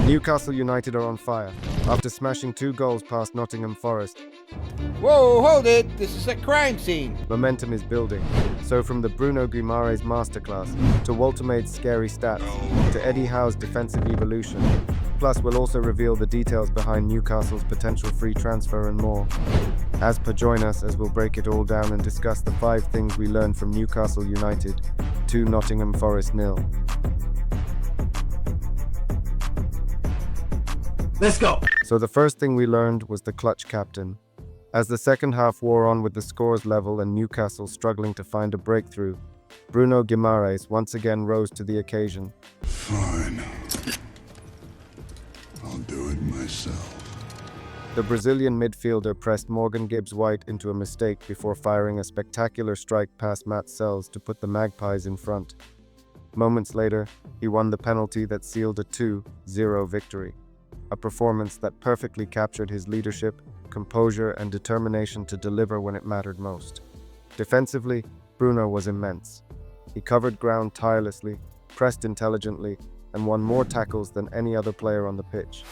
Newcastle United are on fire after smashing 2 goals past Nottingham Forest. Whoa, hold it! This is a crime scene! Momentum is building. So from the Bruno Guimarães masterclass, to Waltermaid's scary stats, to Eddie Howe's defensive evolution. Plus, we'll also reveal the details behind Newcastle's potential free transfer and more. As per, join us as we'll break it all down and discuss the 5 things we learned from Newcastle United, 2 Nottingham Forest 0. Let's go! So the first thing we learned was the clutch captain. As the second half wore on with the scores level and Newcastle struggling to find a breakthrough, Bruno Guimarães once again rose to the occasion. Fine. I'll do it myself. The Brazilian midfielder pressed Morgan Gibbs-White into a mistake before firing a spectacular strike past Matt Sells to put the Magpies in front. Moments later, he won the penalty that sealed a 2-0 victory. A performance that perfectly captured his leadership, composure, and determination to deliver when it mattered most. Defensively, Bruno was immense. He covered ground tirelessly, pressed intelligently, and won more tackles than any other player on the pitch.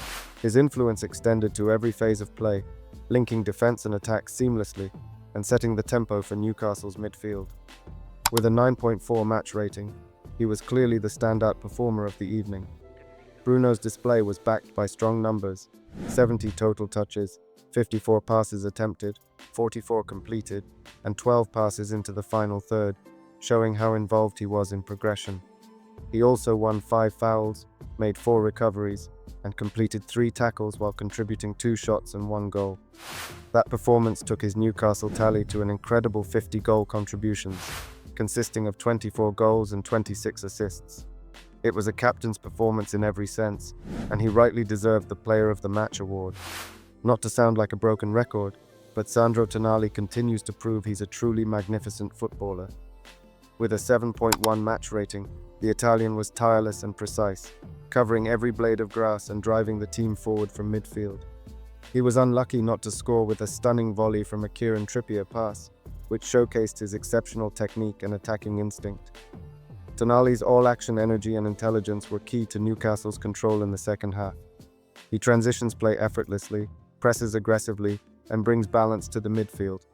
His influence extended to every phase of play, linking defense and attack seamlessly, and setting the tempo for Newcastle's midfield. With a 9.4 match rating, he was clearly the standout performer of the evening. Bruno's display was backed by strong numbers: 70 total touches, 54 passes attempted, 44 completed, and 12 passes into the final third, showing how involved he was in progression. He also won 5 fouls, made 4 recoveries, and completed 3 tackles while contributing 2 shots and 1 goal. That performance took his Newcastle tally to an incredible 50 goal contributions, consisting of 24 goals and 26 assists. It was a captain's performance in every sense, and he rightly deserved the Player of the Match award. Not to sound like a broken record, but Sandro Tonali continues to prove he's a truly magnificent footballer. With a 7.1 match rating, the Italian was tireless and precise, covering every blade of grass and driving the team forward from midfield. He was unlucky not to score with a stunning volley from a Kieran Trippier pass, which showcased his exceptional technique and attacking instinct. Tonali's all-action energy and intelligence were key to Newcastle's control in the second half. He transitions play effortlessly, presses aggressively, and brings balance to the midfield.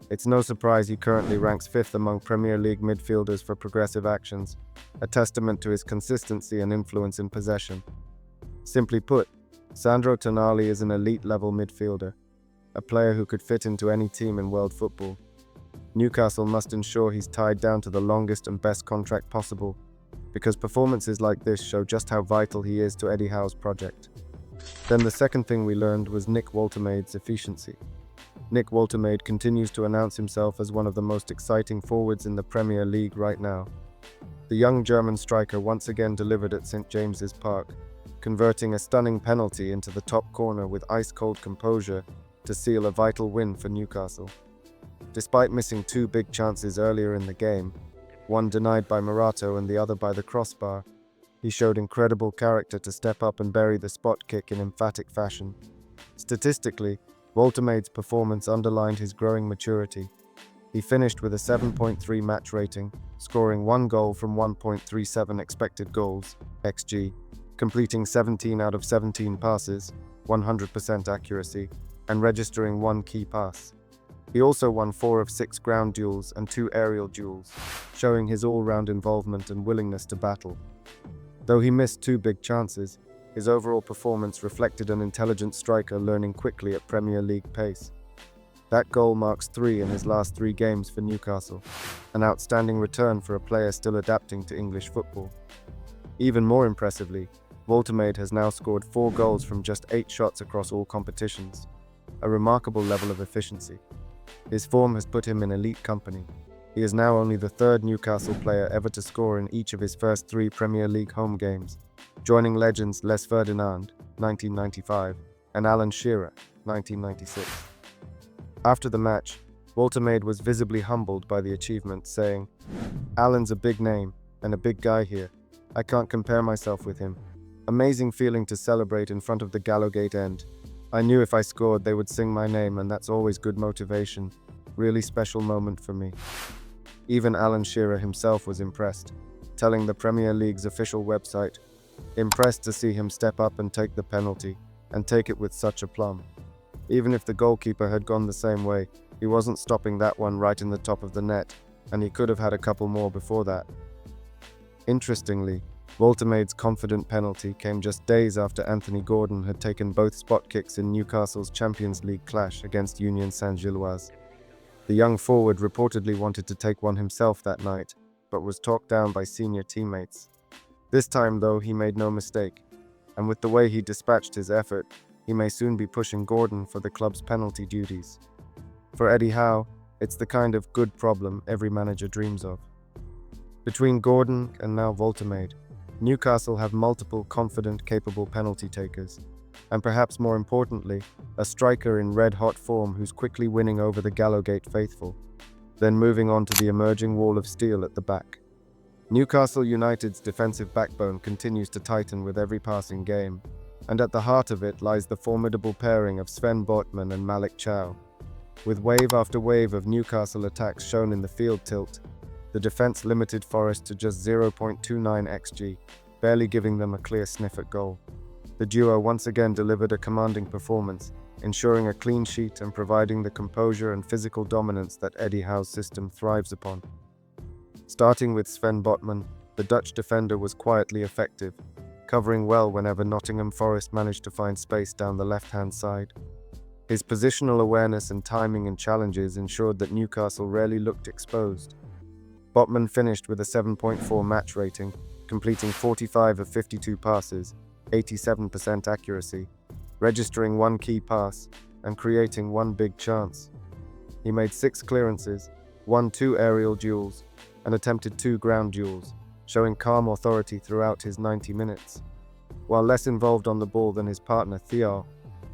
It's no surprise he currently ranks 5th among Premier League midfielders for progressive actions, a testament to his consistency and influence in possession. Simply put, Sandro Tonali is an elite-level midfielder, a player who could fit into any team in world football. Newcastle must ensure he's tied down to the longest and best contract possible, because performances like this show just how vital he is to Eddie Howe's project. Then the second thing we learned was Nick Waltermaid's efficiency. Nick Waltermaid continues to announce himself as one of the most exciting forwards in the Premier League right now. The young German striker once again delivered at St James's Park, converting a stunning penalty into the top corner with ice-cold composure to seal a vital win for Newcastle. Despite missing 2 big chances earlier in the game, one denied by Morato and the other by the crossbar, he showed incredible character to step up and bury the spot kick in emphatic fashion. Statistically, Waltermaid's performance underlined his growing maturity. He finished with a 7.3 match rating, scoring 1 goal from 1.37 expected goals, XG, completing 17 out of 17 passes, 100% accuracy, and registering 1 key pass. He also won 4 of 6 ground duels and 2 aerial duels, showing his all-round involvement and willingness to battle. Though he missed 2 big chances, his overall performance reflected an intelligent striker learning quickly at Premier League pace. That goal marks 3 in his last 3 games for Newcastle, an outstanding return for a player still adapting to English football. Even more impressively, Waltermaid has now scored 4 goals from just 8 shots across all competitions, a remarkable level of efficiency. His form has put him in elite company. He is now only the 3rd Newcastle player ever to score in each of his first 3 Premier League home games, joining legends Les Ferdinand, 1995, and Alan Shearer, 1996. After the match, Waltermaid was visibly humbled by the achievement, saying, "Alan's a big name, and a big guy here. I can't compare myself with him. Amazing feeling to celebrate in front of the Gallowgate end. I knew if I scored they would sing my name, and that's always good motivation. Really special moment for me." Even Alan Shearer himself was impressed, telling the Premier League's official website, impressed to see him step up and take the penalty, and take it with such aplomb. Even if the goalkeeper had gone the same way, he wasn't stopping that one right in the top of the net, and he could have had a couple more before that. Interestingly, Woltermade's confident penalty came just days after Anthony Gordon had taken both spot kicks in Newcastle's Champions League clash against Union Saint-Gilloise. The young forward reportedly wanted to take one himself that night, but was talked down by senior teammates. This time, though, he made no mistake, and with the way he dispatched his effort, he may soon be pushing Gordon for the club's penalty duties. For Eddie Howe, it's the kind of good problem every manager dreams of. Between Gordon and now Woltermade, Newcastle have multiple confident, capable penalty takers, and perhaps more importantly, a striker in red-hot form who's quickly winning over the Gallowgate faithful, then moving on to the emerging wall of steel at the back. Newcastle United's defensive backbone continues to tighten with every passing game, and at the heart of it lies the formidable pairing of Sven Botman and Malik Chow. With wave after wave of Newcastle attacks shown in the field tilt, the defense limited Forest to just 0.29 xg, barely giving them a clear sniff at goal. The duo once again delivered a commanding performance, ensuring a clean sheet and providing the composure and physical dominance that Eddie Howe's system thrives upon. Starting with Sven Botman, the Dutch defender was quietly effective, covering well whenever Nottingham Forest managed to find space down the left-hand side. His positional awareness and timing in challenges ensured that Newcastle rarely looked exposed. Botman finished with a 7.4 match rating, completing 45 of 52 passes, 87% accuracy, registering one key pass, and creating one big chance. He made 6 clearances, won 2 aerial duels, and attempted 2 ground duels, showing calm authority throughout his 90 minutes. While less involved on the ball than his partner Theo,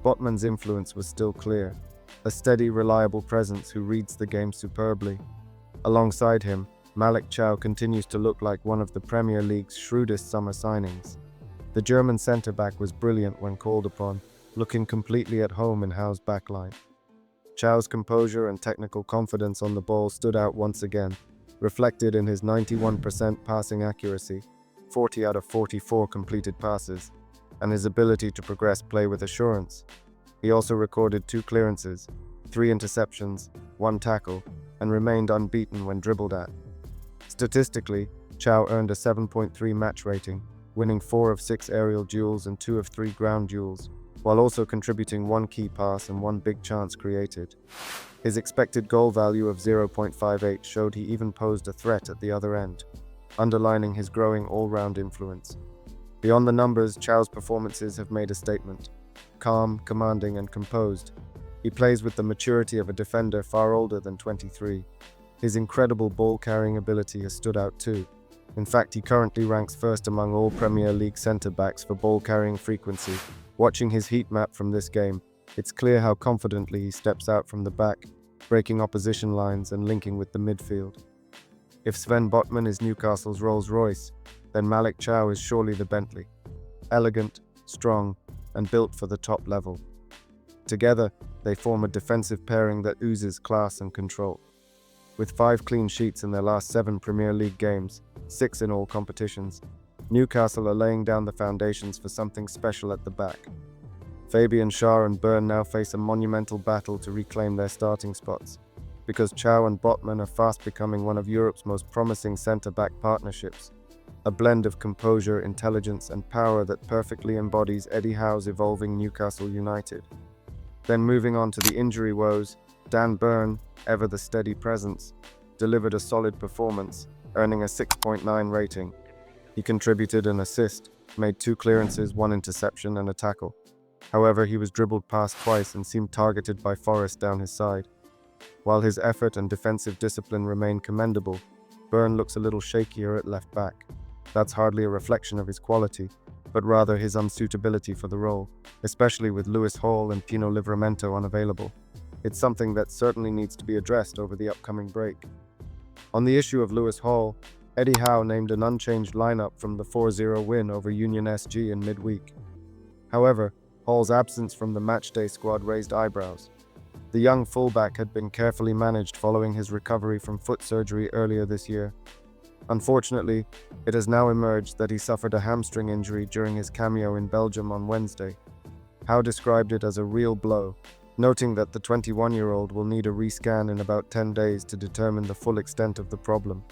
Botman's influence was still clear, a steady, reliable presence who reads the game superbly. Alongside him, Malik Chow continues to look like one of the Premier League's shrewdest summer signings. The German centre-back was brilliant when called upon, looking completely at home in Howe's backline. Chow's composure and technical confidence on the ball stood out once again, reflected in his 91% passing accuracy, 40 out of 44 completed passes, and his ability to progress play with assurance. He also recorded 2 clearances, 3 interceptions, 1 tackle, and remained unbeaten when dribbled at. Statistically, Chow earned a 7.3 match rating, winning 4 of 6 aerial duels and 2 of 3 ground duels, while also contributing 1 key pass and 1 big chance created. His expected goal value of 0.58 showed he even posed a threat at the other end, underlining his growing all-round influence. Beyond the numbers, Chow's performances have made a statement. Calm, commanding, and composed, he plays with the maturity of a defender far older than 23. His incredible ball-carrying ability has stood out too. In fact, he currently ranks first among all Premier League centre-backs for ball-carrying frequency. Watching his heat map from this game, it's clear how confidently he steps out from the back, breaking opposition lines and linking with the midfield. If Sven Botman is Newcastle's Rolls-Royce, then Malik Chow is surely the Bentley. Elegant, strong, and built for the top level. Together, they form a defensive pairing that oozes class and control. With 5 clean sheets in their last 7 Premier League games, 6 in all competitions, Newcastle are laying down the foundations for something special at the back. Fabian Schär and Byrne now face a monumental battle to reclaim their starting spots, because Chow and Botman are fast becoming one of Europe's most promising centre-back partnerships, a blend of composure, intelligence, and power that perfectly embodies Eddie Howe's evolving Newcastle United. Then moving on to the injury woes, Dan Byrne, ever the steady presence, delivered a solid performance, earning a 6.9 rating. He contributed an assist, made 2 clearances, 1 interception, and a tackle. However, he was dribbled past twice and seemed targeted by Forest down his side. While his effort and defensive discipline remain commendable, Byrne looks a little shakier at left back. That's hardly a reflection of his quality, but rather his unsuitability for the role, especially with Lewis Hall and Pino Livramento unavailable. It's something that certainly needs to be addressed over the upcoming break. On the issue of Lewis Hall, Eddie Howe named an unchanged lineup from the 4-0 win over Union SG in midweek. However, Hall's absence from the matchday squad raised eyebrows. The young fullback had been carefully managed following his recovery from foot surgery earlier this year. Unfortunately, it has now emerged that he suffered a hamstring injury during his cameo in Belgium on Wednesday. Howe described it as a real blow, noting that the 21-year-old will need a rescan in about 10 days to determine the full extent of the problem.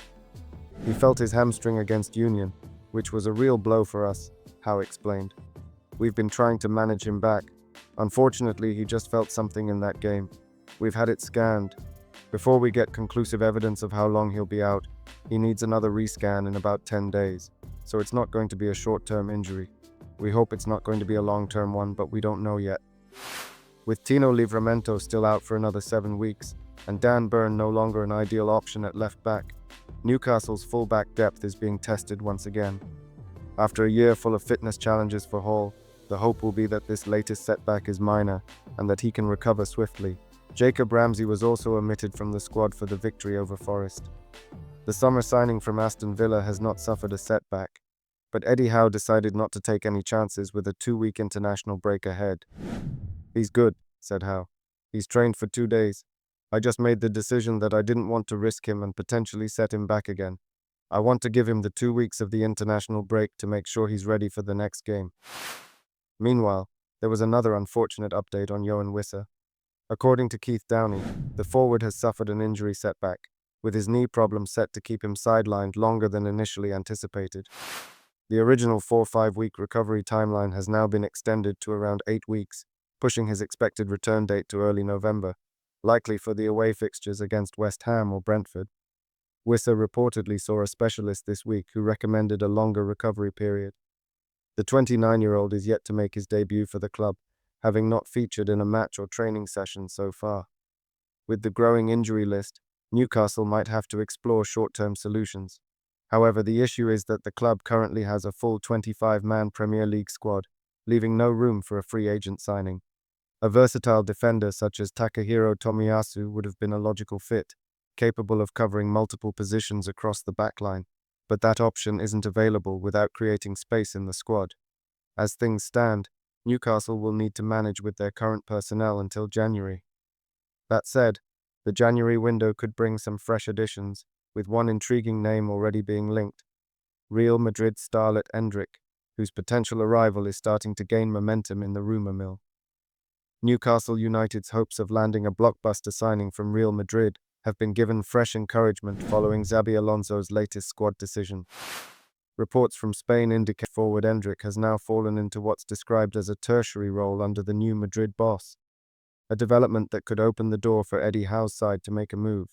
He felt his hamstring against Union, which was a real blow for us, Howe explained. We've been trying to manage him back. Unfortunately, he just felt something in that game. We've had it scanned. Before we get conclusive evidence of how long he'll be out, he needs another rescan in about 10 days, so it's not going to be a short-term injury. We hope it's not going to be a long-term one, but we don't know yet. With Tino Livramento still out for another 7 weeks, and Dan Burn no longer an ideal option at left back, Newcastle's full-back depth is being tested once again. After a year full of fitness challenges for Hall, the hope will be that this latest setback is minor, and that he can recover swiftly. Jacob Ramsey was also omitted from the squad for the victory over Forest. The summer signing from Aston Villa has not suffered a setback, but Eddie Howe decided not to take any chances with a 2-week international break ahead. "He's good," said Howe. "He's trained for 2 days. I just made the decision that I didn't want to risk him and potentially set him back again. I want to give him the 2 weeks of the international break to make sure he's ready for the next game." Meanwhile, there was another unfortunate update on Yoane Wissa. According to Keith Downie, the forward has suffered an injury setback, with his knee problem set to keep him sidelined longer than initially anticipated. The original 4-5-week recovery timeline has now been extended to around 8 weeks, pushing his expected return date to early November, likely for the away fixtures against West Ham or Brentford. Wissa reportedly saw a specialist this week who recommended a longer recovery period. The 29-year-old is yet to make his debut for the club, having not featured in a match or training session so far. With the growing injury list, Newcastle might have to explore short-term solutions. However, the issue is that the club currently has a full 25-man Premier League squad, leaving no room for a free agent signing. A versatile defender such as Takahiro Tomiyasu would have been a logical fit, capable of covering multiple positions across the backline, but that option isn't available without creating space in the squad. As things stand, Newcastle will need to manage with their current personnel until January. That said, the January window could bring some fresh additions, with one intriguing name already being linked: Real Madrid starlet Endrick, whose potential arrival is starting to gain momentum in the rumour mill. Newcastle United's hopes of landing a blockbuster signing from Real Madrid have been given fresh encouragement following Xabi Alonso's latest squad decision. Reports from Spain indicate forward Endrick has now fallen into what's described as a tertiary role under the new Madrid boss, a development that could open the door for Eddie Howe's side to make a move.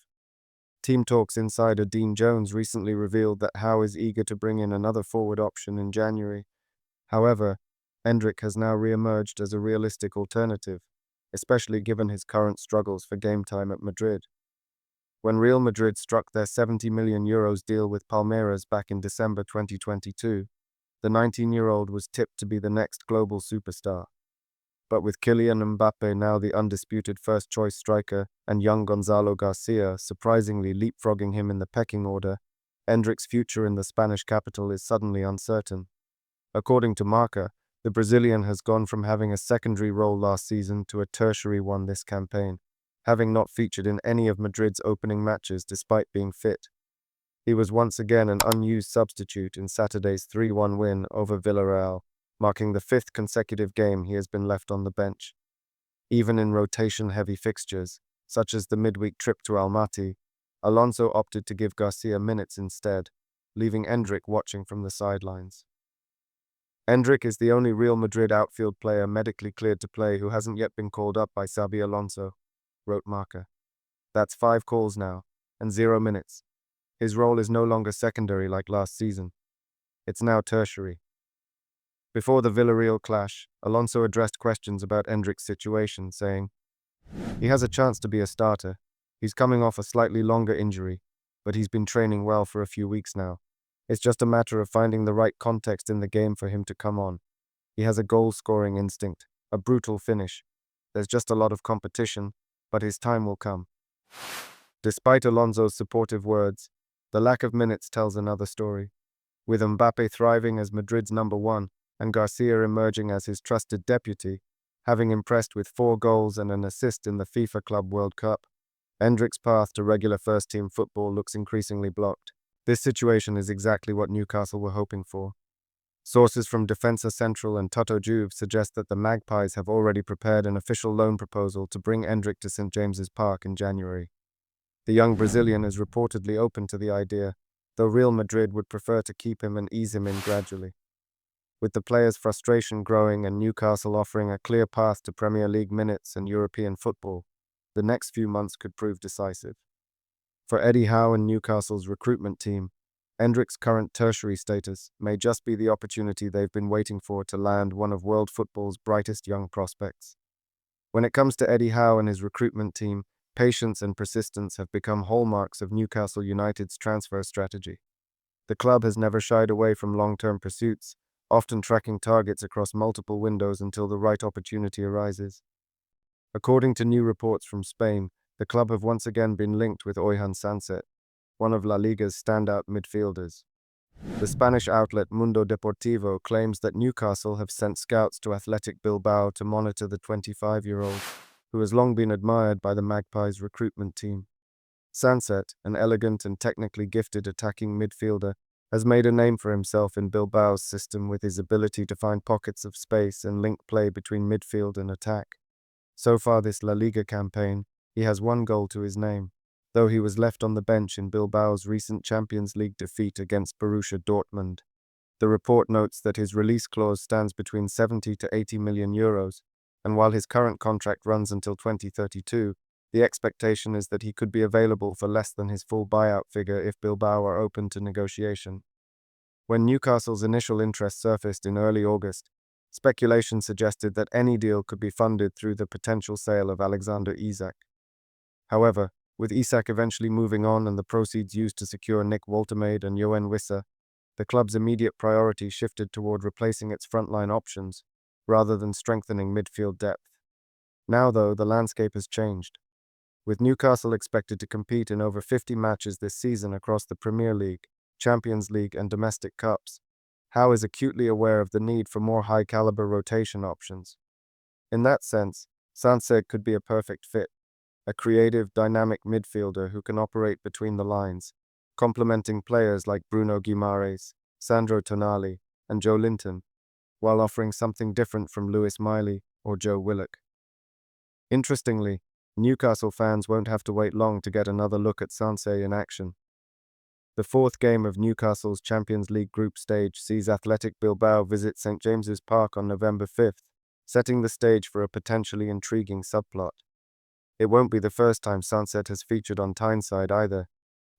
Team Talks insider Dean Jones recently revealed that Howe is eager to bring in another forward option in January. However, Endrick has now re-emerged as a realistic alternative, especially given his current struggles for game time at Madrid. When Real Madrid struck their €70 million deal with Palmeiras back in December 2022, the 19-year-old was tipped to be the next global superstar. But with Kylian Mbappe now the undisputed first-choice striker and young Gonzalo Garcia surprisingly leapfrogging him in the pecking order, Endrick's future in the Spanish capital is suddenly uncertain. According to Marca, the Brazilian has gone from having a secondary role last season to a tertiary one this campaign, having not featured in any of Madrid's opening matches despite being fit. He was once again an unused substitute in Saturday's 3-1 win over Villarreal, marking the 5th consecutive game he has been left on the bench. Even in rotation-heavy fixtures, such as the midweek trip to Almaty, Alonso opted to give Garcia minutes instead, leaving Endrick watching from the sidelines. Endrick is the only Real Madrid outfield player medically cleared to play who hasn't yet been called up by Xabi Alonso, wrote Marca. That's 5 calls now, and 0 minutes. His role is no longer secondary like last season. It's now tertiary. Before the Villarreal clash, Alonso addressed questions about Endrick's situation, saying, "He has a chance to be a starter. He's coming off a slightly longer injury, but he's been training well for a few weeks now. It's just a matter of finding the right context in the game for him to come on. He has a goal-scoring instinct, a brutal finish. There's just a lot of competition, but his time will come." Despite Alonso's supportive words, the lack of minutes tells another story. With Mbappe thriving as Madrid's number one and Garcia emerging as his trusted deputy, having impressed with 4 goals and an assist in the FIFA Club World Cup, Endrick's path to regular first-team football looks increasingly blocked. This situation is exactly what Newcastle were hoping for. Sources from Defensa Central and Tutto Juve suggest that the Magpies have already prepared an official loan proposal to bring Endrick to St James's Park in January. The young Brazilian is reportedly open to the idea, though Real Madrid would prefer to keep him and ease him in gradually. With the player's frustration growing and Newcastle offering a clear path to Premier League minutes and European football, the next few months could prove decisive. For Eddie Howe and Newcastle's recruitment team, Endrick's current tertiary status may just be the opportunity they've been waiting for to land one of world football's brightest young prospects. When it comes to Eddie Howe and his recruitment team, patience and persistence have become hallmarks of Newcastle United's transfer strategy. The club has never shied away from long-term pursuits, often tracking targets across multiple windows until the right opportunity arises. According to new reports from Spain, the club have once again been linked with Oihan Sancet, one of La Liga's standout midfielders. The Spanish outlet Mundo Deportivo claims that Newcastle have sent scouts to Athletic Bilbao to monitor the 25-year-old, who has long been admired by the Magpies' recruitment team. Sancet, an elegant and technically gifted attacking midfielder, has made a name for himself in Bilbao's system with his ability to find pockets of space and link play between midfield and attack. So far this La Liga campaign, he has one goal to his name, though he was left on the bench in Bilbao's recent Champions League defeat against Borussia Dortmund. The report notes that his release clause stands between 70 to 80 million euros, and while his current contract runs until 2032, the expectation is that he could be available for less than his full buyout figure if Bilbao are open to negotiation. When Newcastle's initial interest surfaced in early August, speculation suggested that any deal could be funded through the potential sale of Alexander Isak. However, with Isak eventually moving on and the proceeds used to secure Nick Woltemade and Yoane Wissa, the club's immediate priority shifted toward replacing its frontline options, rather than strengthening midfield depth. Now, though, the landscape has changed. With Newcastle expected to compete in over 50 matches this season across the Premier League, Champions League, and domestic cups, Howe is acutely aware of the need for more high-caliber rotation options. In that sense, Sancet could be a perfect fit, a creative, dynamic midfielder who can operate between the lines, complementing players like Bruno Guimarães, Sandro Tonali, and Joelinton, while offering something different from Lewis Miley or Joe Willock. Interestingly, Newcastle fans won't have to wait long to get another look at Sancet in action. The fourth game of Newcastle's Champions League group stage sees Athletic Bilbao visit St James's Park on November 5th, setting the stage for a potentially intriguing subplot. It won't be the first time Sancet has featured on Tyneside either.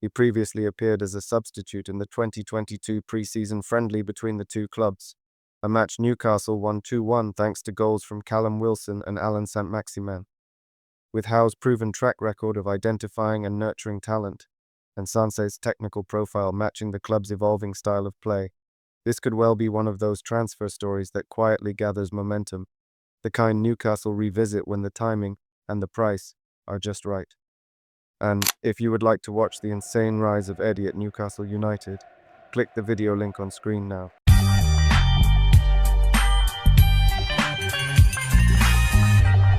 He previously appeared as a substitute in the 2022 pre-season friendly between the two clubs, a match Newcastle won 2-1 thanks to goals from Callum Wilson and Alan Saint-Maximin. With Howe's proven track record of identifying and nurturing talent, and Sancet's technical profile matching the club's evolving style of play, this could well be one of those transfer stories that quietly gathers momentum, the kind Newcastle revisit when the timing and the price are just right. And if you would like to watch the insane rise of Eddie at Newcastle United, click the video link on screen now.